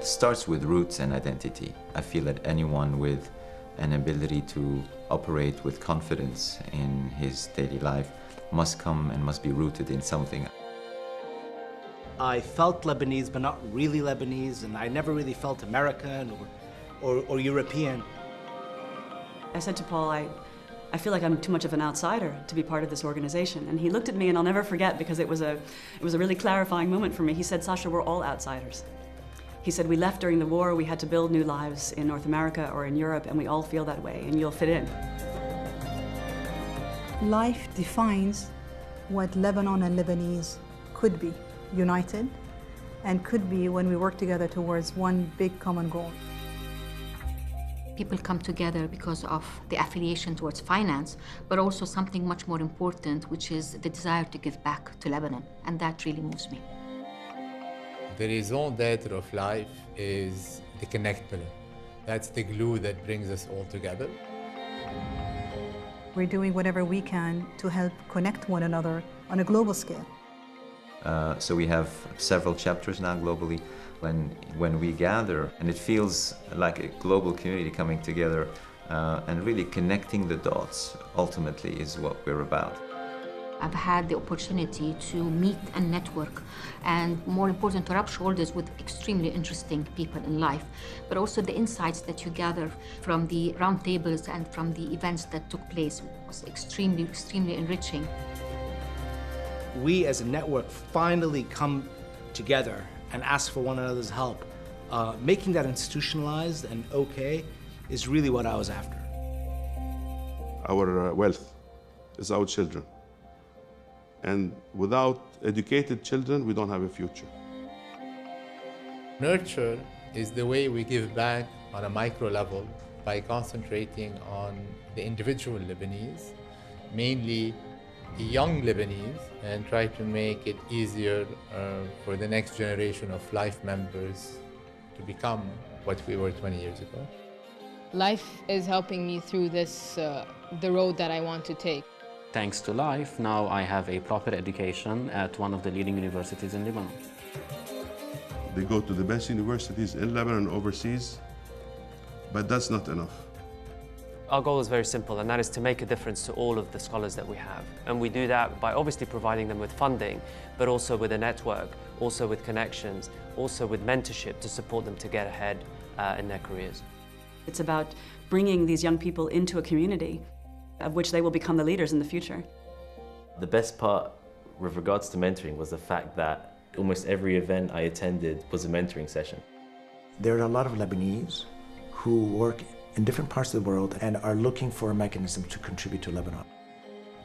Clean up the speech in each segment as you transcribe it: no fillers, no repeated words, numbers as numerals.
It starts with roots and identity. I feel that anyone with an ability to operate with confidence in his daily life must come and must be rooted in something. I felt Lebanese, but not really Lebanese, and I never really felt American or European. I said to Paul, I feel like I'm too much of an outsider to be part of this organization. And he looked at me, and I'll never forget, because it was a really clarifying moment for me. He said, Sasha, we're all outsiders. He said, we left during the war, we had to build new lives in North America or in Europe, and we all feel that way, and you'll fit in. Life defines what Lebanon and Lebanese could be, united, and could be when we work together towards one big common goal. People come together because of the affiliation towards finance, but also something much more important, which is the desire to give back to Lebanon, and that really moves me. The raison d'être of life is the connect pillar. That's the glue that brings us all together. We're doing whatever we can to help connect one another on a global scale. So we have several chapters now globally. When we gather, and it feels like a global community coming together and really connecting the dots, ultimately, is what we're about. I've had the opportunity to meet and network, and more important, to rub shoulders with extremely interesting people in life, but also the insights that you gather from the roundtables and from the events that took place was extremely, extremely enriching. We as a network finally come together and ask for one another's help. Making that institutionalized and okay is really what I was after. Our wealth is our children. And without educated children, we don't have a future. Nurture is the way we give back on a micro level by concentrating on the individual Lebanese, mainly the young Lebanese, and try to make it easier for the next generation of life members to become what we were 20 years ago. Life is helping me through this, the road that I want to take. Thanks to Life, now I have a proper education at one of the leading universities in Lebanon. They go to the best universities in Lebanon and overseas, but that's not enough. Our goal is very simple, and that is to make a difference to all of the scholars that we have. And we do that by obviously providing them with funding, but also with a network, also with connections, also with mentorship to support them to get ahead in their careers. It's about bringing these young people into a community of which they will become the leaders in the future. The best part with regards to mentoring was the fact that almost every event I attended was a mentoring session. There are a lot of Lebanese who work in different parts of the world and are looking for a mechanism to contribute to Lebanon.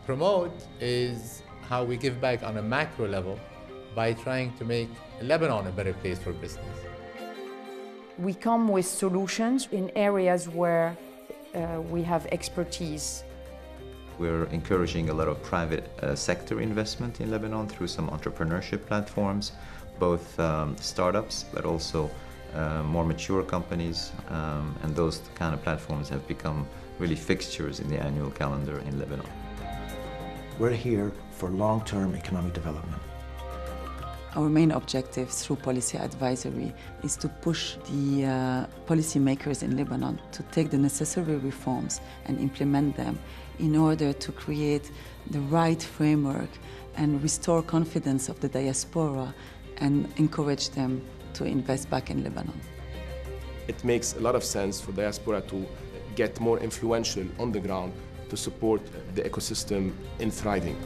Promote is how we give back on a macro level by trying to make Lebanon a better place for business. We come with solutions in areas where we have expertise. We're encouraging a lot of private sector investment in Lebanon through some entrepreneurship platforms, both startups, but also more mature companies, and those kind of platforms have become really fixtures in the annual calendar in Lebanon. We're here for long-term economic development. Our main objective through policy advisory is to push the policymakers in Lebanon to take the necessary reforms and implement them in order to create the right framework and restore confidence of the diaspora and encourage them to invest back in Lebanon. It makes a lot of sense for diaspora to get more influential on the ground to support the ecosystem in thriving.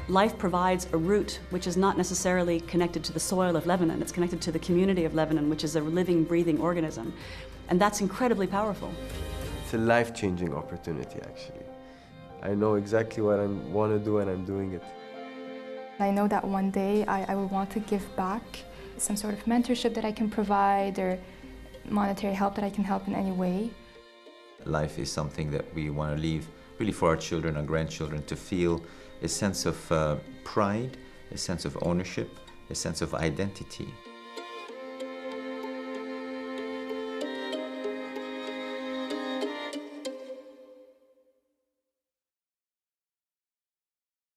Life provides a root which is not necessarily connected to the soil of Lebanon, it's connected to the community of Lebanon, which is a living, breathing organism. And that's incredibly powerful. It's a life-changing opportunity, actually. I know exactly what I want to do and I'm doing it. I know that one day I will want to give back, some sort of mentorship that I can provide or monetary help that I can help in any way. Life is something that we want to leave really for our children, our grandchildren, to feel a sense of pride, a sense of ownership, a sense of identity.